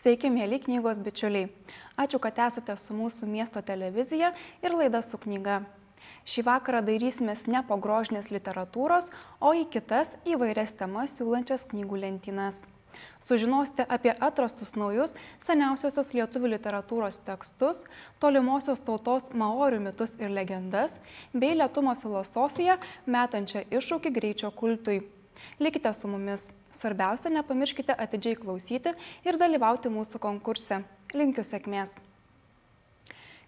Sveiki, mėly knygos bičiuliai. Ačiū, kad esate su mūsų miesto televizija ir laida su knyga. Šį vakarą dairysimės ne po grožinės literatūros, o į kitas įvairias temas siūlančias knygų lentynas. Sužinosite apie atrastus naujus seniausiosios lietuvių literatūros tekstus, tolimosios tautos maorių mitus ir legendas, bei lėtumo filosofiją, metančią iššūkį greičio kultui. Likite su mumis. Svarbiausia, nepamirškite atidžiai klausyti ir dalyvauti mūsų konkurse. Linkiu sėkmės.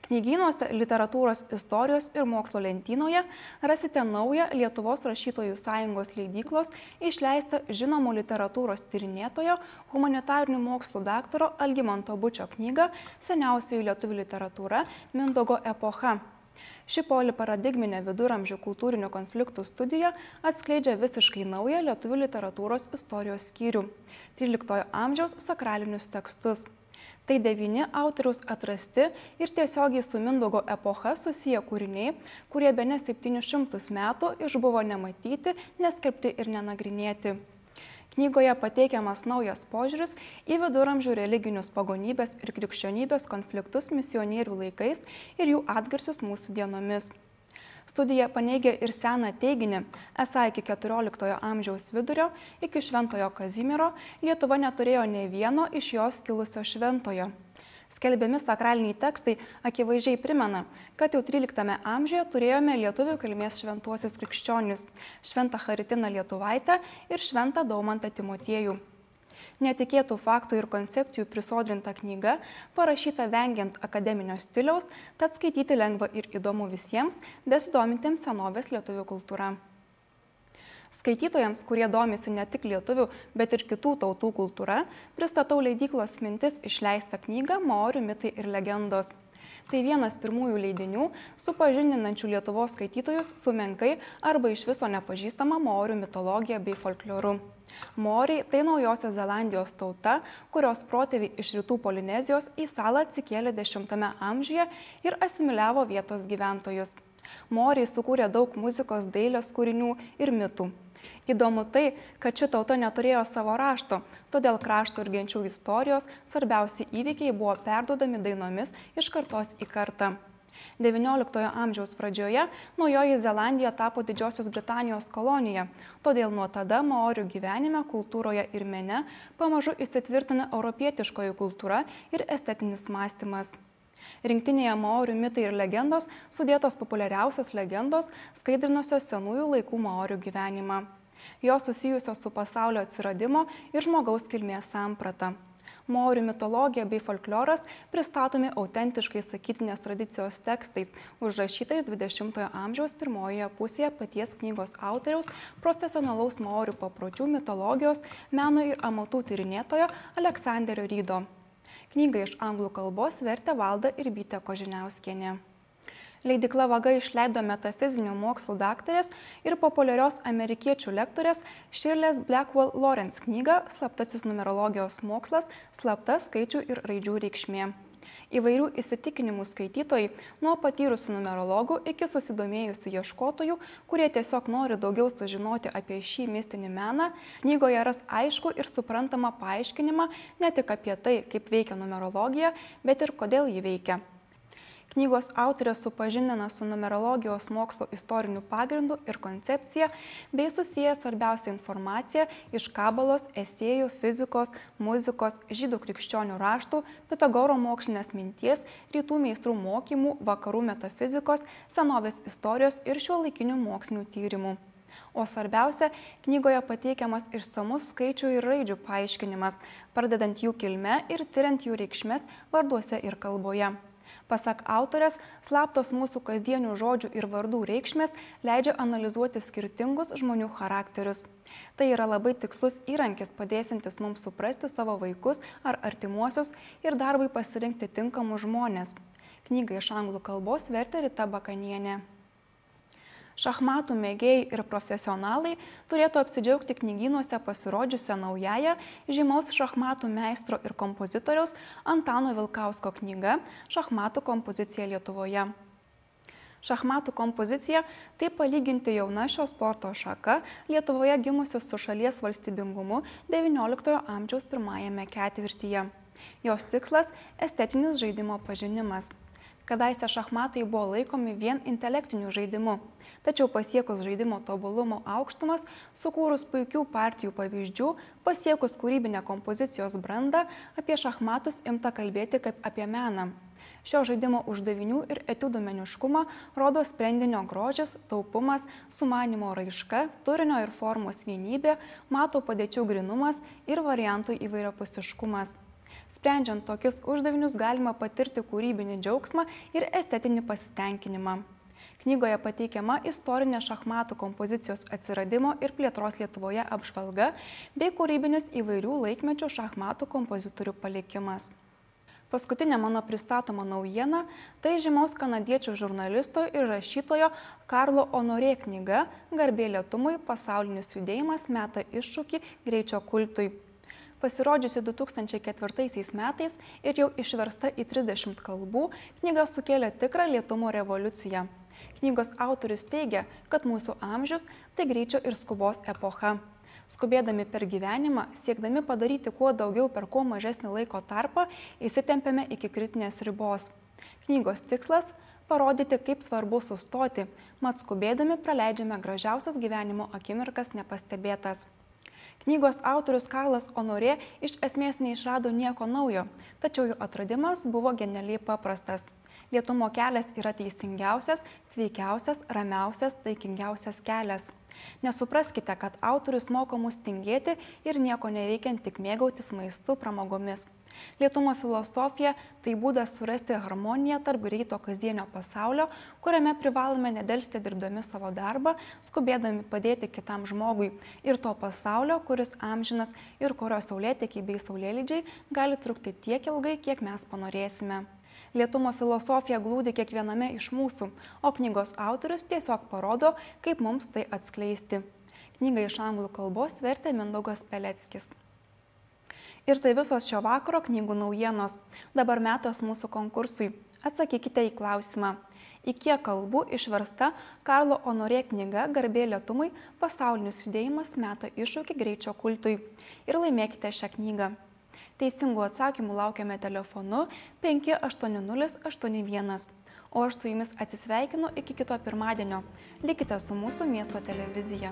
Knygynuose literatūros istorijos ir mokslo lentynoje rasite naują Lietuvos rašytojų sąjungos leidyklos išleistą žinomo literatūros tyrinėtojo, humanitarinių mokslų daktaro Algimanto Bučio knygą Seniausioji lietuvių literatūra Mindaugo epocha. Ši poliparadigminė viduramžių kultūrinių konfliktų studija atskleidžia visiškai naują lietuvių literatūros istorijos skyrių – 13 amžiaus sakralinius tekstus. Tai 9 autoriaus atrasti ir tiesiogiai su Mindaugo epocha susiję kūriniai, kurie bene 700 metų išbuvo nematyti, neskelbti ir nenagrinėti. Knygoje pateikiamas naujas požiūris į viduramžių religinius pagonybės ir krikščionybės konfliktus misionierių laikais ir jų atgarsius mūsų dienomis. Studija paneigia ir seną teiginį, esą iki 14 amžiaus vidurio, iki Šventojo Kazimiero, Lietuva neturėjo nė vieno iš jos kilusio šventojo. Skelbiami sakraliniai tekstai akivaizdžiai primena, kad jau 13 amžiuje turėjome lietuvių kilmės šventuosius krikščionis – Šventą Charitiną Lietuvaitę ir Šventą Daumantą Timotiejų. Netikėtų faktų ir koncepcijų prisodrinta knyga, parašyta vengiant akademinio stiliaus, tad skaityti lengva ir įdomu visiems, besidomintiems senovės lietuvių kultūra. Skaitytojams, kurie domisi ne tik lietuvių, bet ir kitų tautų kultūra, pristatau leidyklos Mintis išleistą knygą Maorių mitai ir legendos. Tai vienas pirmųjų leidinių, supažindinančių Lietuvos skaitytojus su menkai arba iš viso nepažįstama maorių mitologija bei folkloru. Maoriai tai Naujosios Zelandijos tauta, kurios protėviai iš rytų Polinezijos į salą atsikėlė 10 amžiuje ir asimiliavo vietos gyventojus. Maoriai sukūrė daug muzikos, dailės kūrinių ir mitų. Įdomu tai, kad ši tauta neturėjo savo rašto, todėl krašto ir genčių istorijos svarbiausi įvykiai buvo perduodami dainomis iš kartos į kartą. XIX amžiaus pradžioje Naujoji Zelandija tapo Didžiosios Britanijos kolonija, todėl nuo tada maorių gyvenime, kultūroje ir mene pamažu įsitvirtina europietiškoji kultūra ir estetinis mąstymas. Rinktinėje maorių mitai ir legendos sudėtos populiariausios legendos, skaidrinusios senųjų laikų maorių gyvenimą. Jos susijusios su pasaulio atsiradimo ir žmogaus kilmės samprata. Maorių mitologija bei folkloras pristatomi autentiškai sakytinės tradicijos tekstais, užrašytais 20-ojo amžiaus pirmojoje pusėje paties knygos autoriaus, profesionalaus maorių papročių, mitologijos, meno ir amatų tyrinėtojo Aleksanderio Rydo. Knygą iš anglų kalbos vertė Valda ir Bytė Kožiniauskienė. Leidykla Vaga išleido metafizinių mokslų daktarės ir populiarios amerikiečių lektorės Shirley Blackwell Lawrence knygą Slaptasis numerologijos mokslas, slapta skaičių ir raidžių reikšmė. Įvairių įsitikinimų skaitytojai, nuo patyrusių numerologų iki susidomėjusių ieškotojų, kurie tiesiog nori daugiau sužinoti apie šį mistinį meną, knygoje ras aišku ir suprantamą paaiškinimą ne tik apie tai, kaip veikia numerologija, bet ir kodėl ji veikia. Knygos autorė supažindina su numerologijos mokslo istoriniu pagrindu ir koncepcija, bei susiję svarbiausią informaciją iš kabalos, esėjų, fizikos, muzikos, žydų krikščionių raštų, Pitagoro mokslinės minties, rytų meistrų mokymų, vakarų metafizikos, senovės istorijos ir šiuolaikinių mokslinių tyrimų. O svarbiausia, knygoje pateikiamas išsamus skaičių ir raidžių paaiškinimas, pradedant jų kilme ir tiriant jų reikšmes varduose ir kalboje. Pasak autorės, slaptos mūsų kasdienių žodžių ir vardų reikšmės leidžia analizuoti skirtingus žmonių charakterius. Tai yra labai tikslus įrankis, padėsintis mums suprasti savo vaikus ar artimuosius ir darbui pasirinkti tinkamus žmones. Knygą iš anglų kalbos vertė Rita Bakanienė. Šachmatų mėgėjai ir profesionalai turėtų apsidžiaugti knygynuose pasirodžiusią naująją žymaus šachmatų meistro ir kompozitoriaus Antano Vilkausko knyga Šachmatų kompozicija Lietuvoje. Šachmatų kompozicija – tai palyginti jauna šio sporto šaka, Lietuvoje gimusi su šalies valstybingumu XIX amžiaus pirmajame ketvirtyje. Jos tikslas – estetinis žaidimo pažinimas. Kadaise šachmatai buvo laikomi vien intelektiniu žaidimu, tačiau pasiekus žaidimo tobulumo aukštumas, sukūrus puikių partijų pavyzdžių, pasiekus kūrybinę kompozicijos brandą, apie šachmatus imta kalbėti kaip apie meną. Šio žaidimo uždavinių ir etiudų meniškumą rodo sprendinio grožis, taupumas, sumanimo raiška, turinio ir formos vienybė, mato padėčių grinumas ir variantų įvairiapusiškumas. Sprendžiant tokius uždavinius galima patirti kūrybinį džiaugsmą ir estetinį pasitenkinimą. Knygoje pateikiama istorinė šachmatų kompozicijos atsiradimo ir plėtros Lietuvoje apžvalga bei kūrybinis įvairių laikmečių šachmatų kompozitorių palikimas. Paskutinė mano pristatoma naujiena – tai žymaus kanadiečių žurnalisto ir rašytojo Karlo Honoré knyga Garbė lėtumui – pasaulinis judėjimas meta iššūkį greičio kultui. Pasirodžiusi 2004 metais ir jau išversta į 30 kalbų, knyga sukėlė tikrą lėtumo revoliuciją. Knygos autorius teigia, kad mūsų amžius – tai greičio ir skubos epocha. Skubėdami per gyvenimą, siekdami padaryti kuo daugiau per kuo mažesnį laiko tarpą, įsitempiame iki kritinės ribos. Knygos tikslas – parodyti, kaip svarbu sustoti, mat skubėdami praleidžiame gražiausias gyvenimo akimirkas nepastebėtas. Knygos autorius Karlas Honoré iš esmės neišrado nieko naujo, tačiau jų atradimas buvo genialiai paprastas. Lėtumo kelias yra teisingiausias, sveikiausias, ramiausias, taikingiausias kelias. Nesupraskite, kad autorius moko mus tingėti ir nieko neveikiant tik mėgautis maistu pramogomis. Lėtumo filosofija – tai būdas surasti harmoniją tarp greito kasdienio pasaulio, kuriame privalome nedelsti dirbdami savo darbą, skubėdami padėti kitam žmogui, ir to pasaulio, kuris amžinas ir kurio saulėtekiai bei saulėlydžiai gali trukti tiek ilgai, kiek mes panorėsime. Lėtumo filosofija glūdi kiekviename iš mūsų, o knygos autorius tiesiog parodo, kaip mums tai atskleisti. Knygą iš anglų kalbos vertė Mindaugas Peleckis. Ir tai visos šio vakaro knygų naujienos. Dabar metas mūsų konkursui. Atsakykite į klausimą. Į kiek kalbų išversta Karlo Honoré knyga Garbė lėtumui – pasaulinis judėjimas meta iššūkį greičio kultui. Ir laimėkite šią knygą. Teisingų atsakymų laukiame telefonu 58081. O aš su jumis atsisveikinu iki kito pirmadienio. Likite su mūsų miesto televizija.